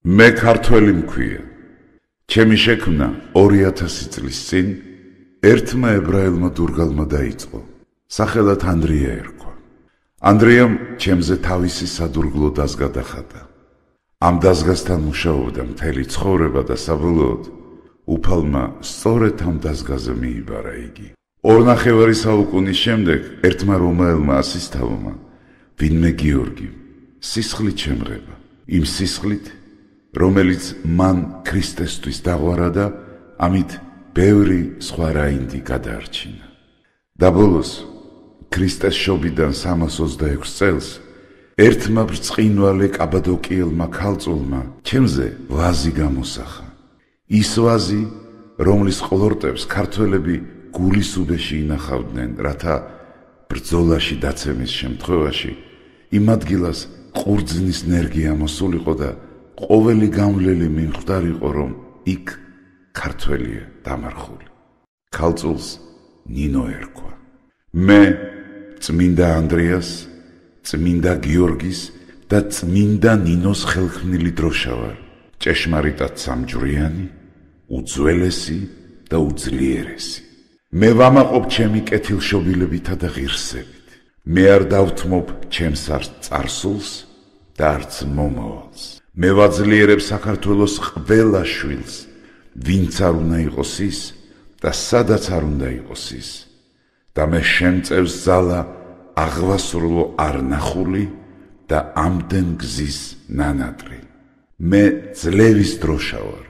მე ქართველი მქვია. ჩემი შექმნა 2000 წლის წინ ერთმა ებრაელმა დურგალმა დაიწყო. სახელად ანდრია ერქვა. ანდრიამ ჩემზე თავისი სადურგლო დაზგა დახატა. ამ დაზგასთან მუშაობდა მთელი ცხოვრება და საბოლოოდ უფალმა სწორედ ამ დაზგაზე მიიბარა იგი. 2.5 საუკუნის შემდეგ ერთმა რომაელმა ასისთავმა, ვინმე გიორგიმ, სისხლით შემღება. იმ სისხლით, რომელიც მან ქრისტესთვის დაღვარა და ამით ბევრი სხვა რაინდი გადაარჩინა. და ბოლოს, ქრისტეს შობიდან 326 წელს, ერთმა ბრწყინვალე კაბადოკიელმა ქალწულმა ჩემზე ვაზი გამოსახა. ის ვაზი, რომლის ყლორტებს ქართველები გულის უბეში ინახავდნენ, რათა ბრძოლაში დაცემის შემთხვევაში იმ ადგილას ყურძნის ნერგია მოსულიყო და ყოველი გამვლელი მიმხვდარიყო, რომ იქ ქართველია დამარხული. ქალწულს ნინო ერქვა. მე წმინდა ანდრიას, წმინდა გიორგის და წმინდა ნინოს ხელქმნილი დროშა ვარ, ჭეშმარიტად სამჯვრიანი, უძველესი და უძლიერესი. მე ვამაყობ ჩემი კეთილშობილებითა და ღირსებით. მე არ დავთმობ ჩემს არც წარსულს და არც მომავალს. მე ვაძლიერებ საქართველოს ყველა შვილს, ვინც არ უნდა იყოს ის და სადაც არ უნდა იყოს ის. და მე შემწევს ძალა აღვასრულო არ ნახული და ამდენ გზის ნანატრი. მე ძლევის დროშა ვარ.